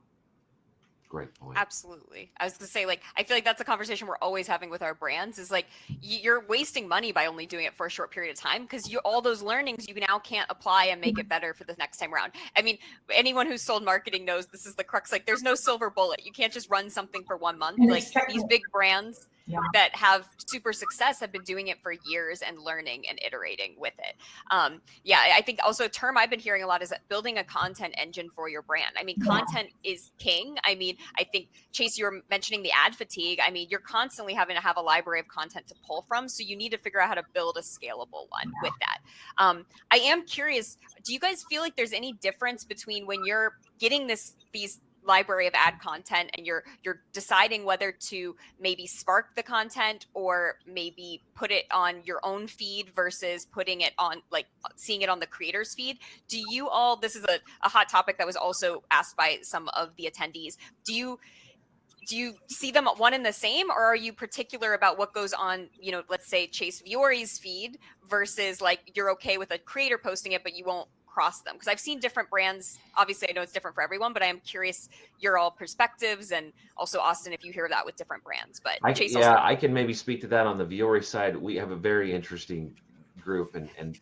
Great point. Absolutely. I was going to say, like, I feel like that's a conversation we're always having with our brands is like, you're wasting money by only doing it for a short period of time, because all those learnings you now can't apply and make it better for the next time around. I mean, anyone who's sold marketing knows this is the crux. Like, there's no silver bullet. You can't just run something for 1 month. Like, these big brands that have super success have been doing it for years and learning and iterating with it. I think also a term I've been hearing a lot is that building a content engine for your brand. I mean, content is king. I mean, I think, Chase, you were mentioning the ad fatigue. I mean, you're constantly having to have a library of content to pull from. So you need to figure out how to build a scalable one with that. I am curious, do you guys feel like there's any difference between when you're getting these library of ad content and you're deciding whether to maybe spark the content or maybe put it on your own feed versus putting it on, like, seeing it on the creator's feed? Do you all, this is a hot topic that was also asked by some of the attendees, do you see them one and the same, or are you particular about what goes on, you know, let's say Chase Viori's feed versus, like, you're okay with a creator posting it but you won't cross them? Because I've seen different brands. Obviously, I know it's different for everyone, but I am curious your all perspectives, and also, Austin, if you hear that with different brands. But Chase, I can maybe speak to that on the Viori side. We have a very interesting group, and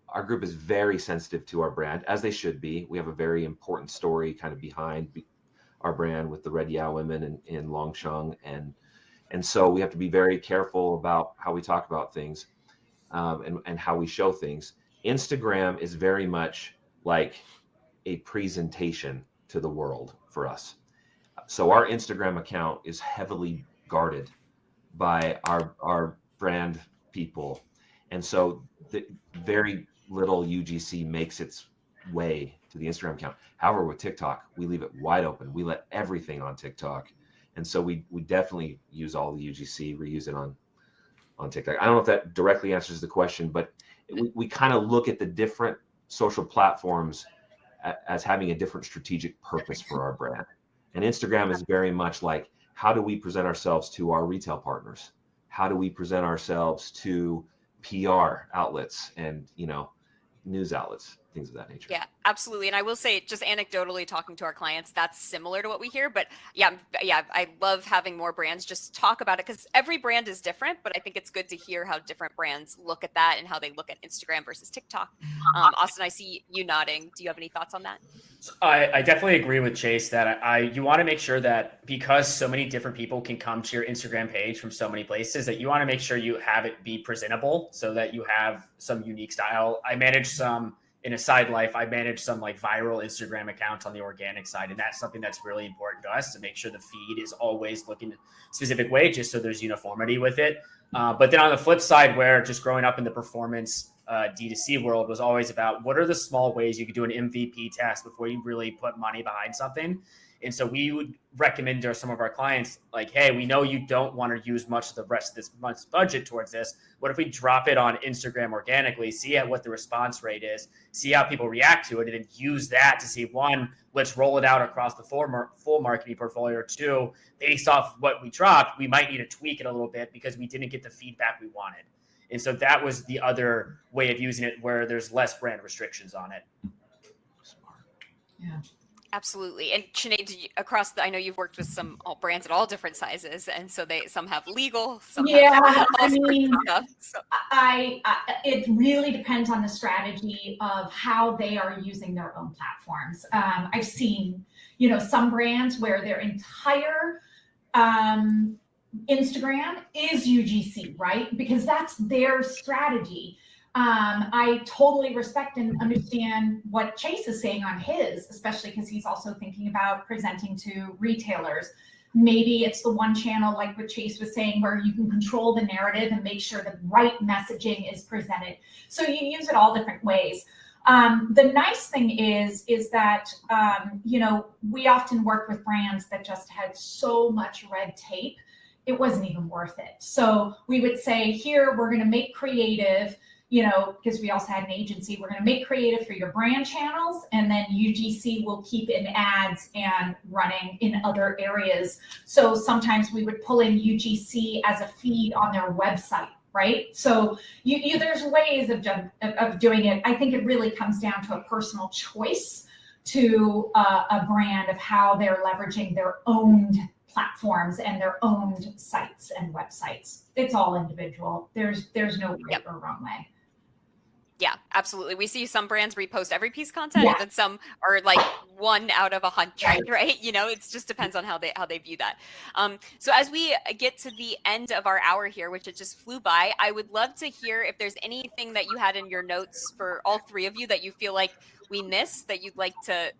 our group is very sensitive to our brand, as they should be. We have a very important story kind of behind our brand with the Red Yeah women in Longsheng, and so we have to be very careful about how we talk about things, and how we show things. Instagram is very much like a presentation to the world for us. So our Instagram account is heavily guarded by our brand people. And so very little UGC makes its way to the Instagram account. However, with TikTok, we leave it wide open. We let everything on TikTok. And so we definitely use all the UGC, reuse it on TikTok. I don't know if that directly answers the question, but we kind of look at the different social platforms as having a different strategic purpose for our brand. And Instagram is very much like, how do we present ourselves to our retail partners? How do we present ourselves to PR outlets and, you know, news outlets, things of that nature. Yeah, absolutely. And I will say, just anecdotally talking to our clients, that's similar to what we hear. But yeah, I love having more brands just talk about it, because every brand is different. But I think it's good to hear how different brands look at that and how they look at Instagram versus TikTok. Austin, I see you nodding. Do you have any thoughts on that? I definitely agree with Chase that you want to make sure that, because so many different people can come to your Instagram page from so many places, that you want to make sure you have it be presentable so that you have some unique style. I manage some, in a side life, I manage some like viral Instagram accounts on the organic side. And that's something that's really important to us, to make sure the feed is always looking a specific way, just so there's uniformity with it. But then on the flip side, where just growing up in the performance D2C world was always about, what are the small ways you could do an MVP test before you really put money behind something. And so we would recommend to some of our clients, like, hey, we know you don't want to use much of the rest of this month's budget towards this. What if we drop it on Instagram organically, see what the response rate is, see how people react to it, and then use that to see, one, let's roll it out across the full marketing portfolio, or two, based off what we dropped, we might need to tweak it a little bit because we didn't get the feedback we wanted. And so that was the other way of using it, where there's less brand restrictions on it. Smart. Yeah. Absolutely. And Sinead, I know you've worked with some brands at all different sizes, and so some have legal, some have all sorts of stuff. So. It really depends on the strategy of how they are using their own platforms. I've seen, some brands where their entire Instagram is UGC, right? Because that's their strategy. I totally respect and understand what Chase is saying on his, especially because he's also thinking about presenting to retailers. Maybe it's the one channel, like what Chase was saying, where you can control the narrative and make sure the right messaging is presented. So you use it all different ways. The nice thing is that, we often work with brands that just had so much red tape, it wasn't even worth it. So we would say, here, we're going to make creative, because we also had an agency, we're going to make creative for your brand channels, and then UGC will keep in ads and running in other areas. So sometimes we would pull in UGC as a feed on their website, right? So there's ways of doing it. I think it really comes down to a personal choice to a brand of how they're leveraging their owned platforms and their owned sites and websites. It's all individual. There's no right or wrong way. Yeah, absolutely. We see some brands repost every piece of content, and then some are like 1 out of 100, right? It just depends on how they view that. So as we get to the end of our hour here, which it just flew by, I would love to hear if there's anything that you had in your notes for all three of you that you feel like we missed that you'd like to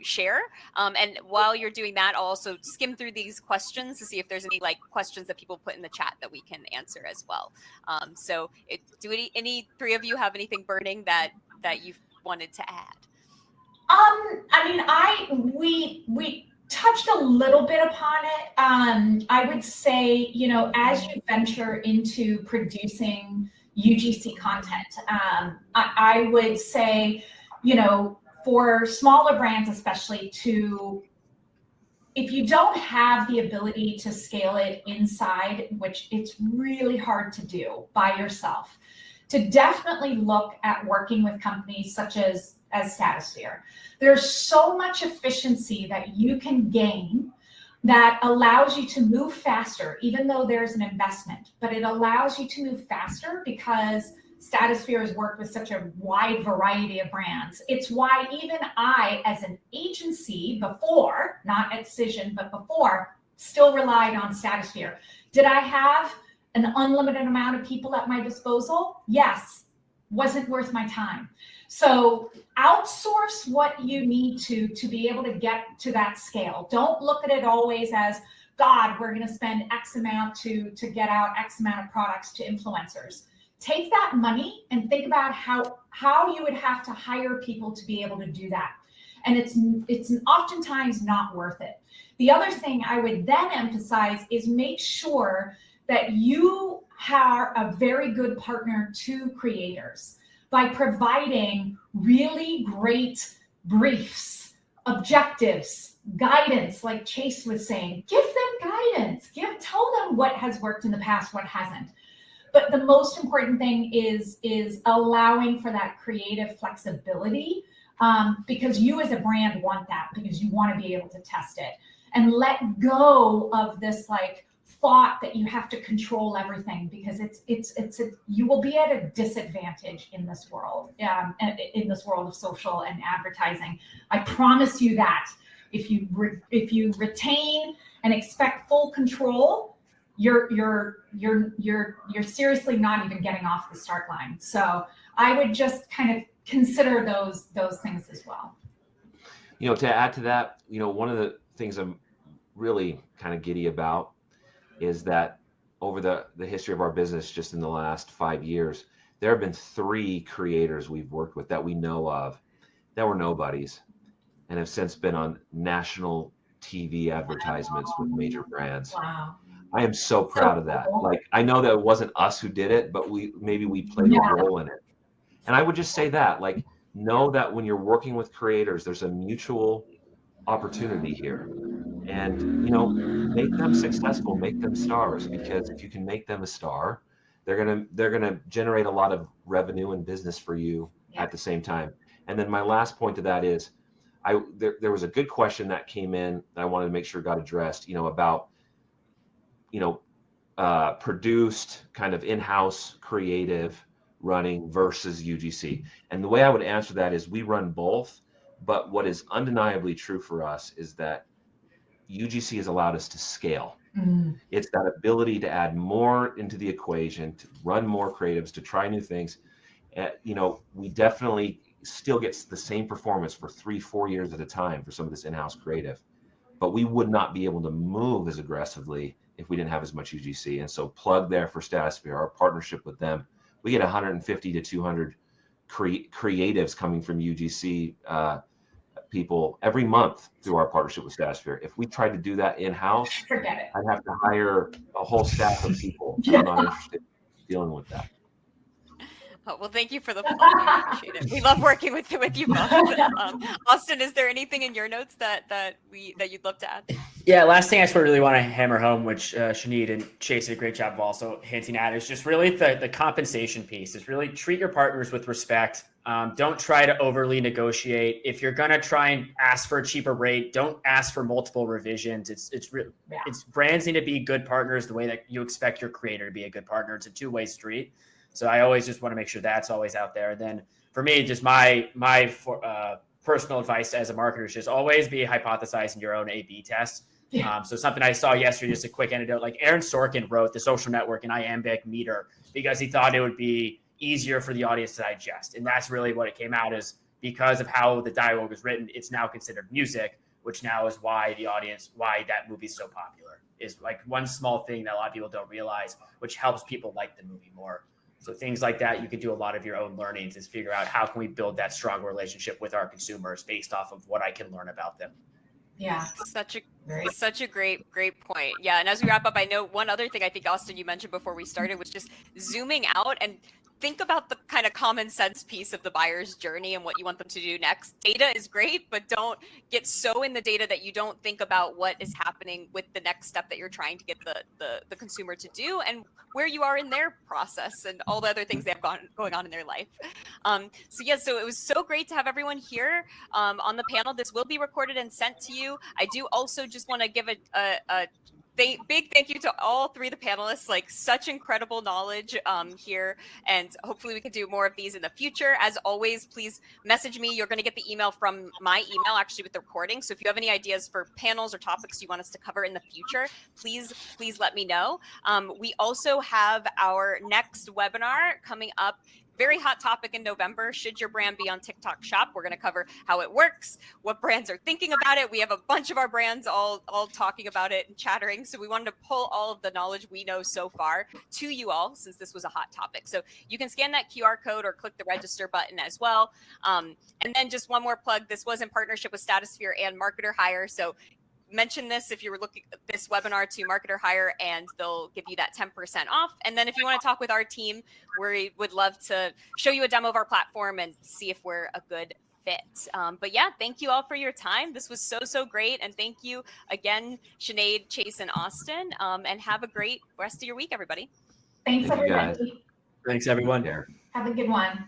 share. And while you're doing that, I'll also skim through these questions to see if there's any questions that people put in the chat that we can answer as well. So do any three of you have anything burning that you wanted to add? We touched a little bit upon it. I would say, as you venture into producing UGC content, I would say, for smaller brands especially, if you don't have the ability to scale it inside, which it's really hard to do by yourself, to definitely look at working with companies such as Statusphere. There's so much efficiency that you can gain that allows you to move faster, even though there's an investment, but it allows you to move faster because Statusphere has worked with such a wide variety of brands. It's why even I, as an agency before, not at Cision, but before, still relied on Statusphere. Did I have an unlimited amount of people at my disposal? Yes. Wasn't worth my time. So outsource what you need to be able to get to that scale. Don't look at it always as, God, we're going to spend X amount to get out X amount of products to influencers. Take that money and think about how you would have to hire people to be able to do that. And it's oftentimes not worth it. The other thing I would then emphasize is make sure that you are a very good partner to creators by providing really great briefs, objectives, guidance, like Chase was saying. Give them guidance. Tell them what has worked in the past, what hasn't. But the most important thing is allowing for that creative flexibility, because you as a brand want that, because you want to be able to test it, and let go of this like thought that you have to control everything, because you will be at a disadvantage in this world, in this world of social and advertising. I promise you that if you retain and expect full control, you're seriously not even getting off the start line. So I would just kind of consider those things as well. To add to that, one of the things I'm really kind of giddy about is that over the history of our business, just in the last 5 years, there have been 3 creators we've worked with that we know of that were nobodies and have since been on national TV advertisements with major brands. Wow. I am so proud of that. Like, I know that it wasn't us who did it, but we played a role in it. And I would just say that, like, know that when you're working with creators, there's a mutual opportunity here. And, make them successful, make them stars, because if you can make them a star, they're gonna generate a lot of revenue and business for you at the same time. And then my last point to that is, there was a good question that came in that I wanted to make sure got addressed, about produced kind of in-house creative running versus UGC. And the way I would answer that is we run both, but what is undeniably true for us is that UGC has allowed us to scale. It's that ability to add more into the equation, to run more creatives, to try new things. We definitely still get the same performance for 3-4 years at a time for some of this in-house creative, but we would not be able to move as aggressively if we didn't have as much UGC. And so plug there for Statusphere, our partnership with them. We get 150 to 200 creatives coming from UGC people every month through our partnership with Statusphere. If we tried to do that in-house, forget it. I'd have to hire a whole staff of people. I'm not interested in dealing with that. Oh, well, thank you for the plug. I appreciate it. We love working with you both. Austin, is there anything in your notes that you'd love to add? Yeah, last thing I sort of really want to hammer home, which Sinead and Chase did a great job of also hinting at, is just really the compensation piece. Is really treat your partners with respect. Don't try to overly negotiate. If you're gonna try and ask for a cheaper rate, don't ask for multiple revisions. It's brands need to be good partners the way that you expect your creator to be a good partner. It's a two-way street. So I always just want to make sure that's always out there. And then for me, just my personal advice as a marketer is just always be hypothesizing your own A/B test. So something I saw yesterday, just a quick anecdote, like Aaron Sorkin wrote The Social Network in iambic meter because he thought it would be easier for the audience to digest. And that's really what it came out as, because of how the dialogue was written, it's now considered music, which now is why that movie is so popular, is like one small thing that a lot of people don't realize, which helps people like the movie more. So things like that, you can do a lot of your own learnings, is figure out how can we build that strong relationship with our consumers based off of what I can learn about them. Yeah. Such a great point. Yeah. And as we wrap up, I know one other thing I think, Austin, you mentioned before we started was just zooming out and think about the kind of common sense piece of the buyer's journey and what you want them to do next. Data is great, but don't get so in the data that you don't think about what is happening with the next step that you're trying to get the consumer to do and where you are in their process and all the other things they have going on in their life. So it was so great to have everyone here on the panel. This will be recorded and sent to you. I do also just want to give a big thank you to all 3 of the panelists, like such incredible knowledge here, and hopefully we can do more of these in the future. As always, please message me. You're going to get the email from my email actually with the recording. So if you have any ideas for panels or topics you want us to cover in the future, please let me know. We also have our next webinar coming up. Very hot topic in November. Should your brand be on TikTok Shop? We're going to cover how it works, what brands are thinking about it. We have a bunch of our brands all talking about it and chattering. So we wanted to pull all of the knowledge we know so far to you all, since this was a hot topic. So you can scan that QR code or click the register button as well. And then just one more plug. This was in partnership with Statusphere and MarketerHire. So mention this if you were looking at this webinar to MarketerHire, and they'll give you that 10% off. And then if you want to talk with our team, we would love to show you a demo of our platform and see if we're a good fit. But yeah, thank you all for your time. This was so great. And thank you again, Sinead, Chase, and Austin. And have a great rest of your week, everybody. Thanks, Thank you, everybody. guys. Thanks, everyone. Take care. Have a good one.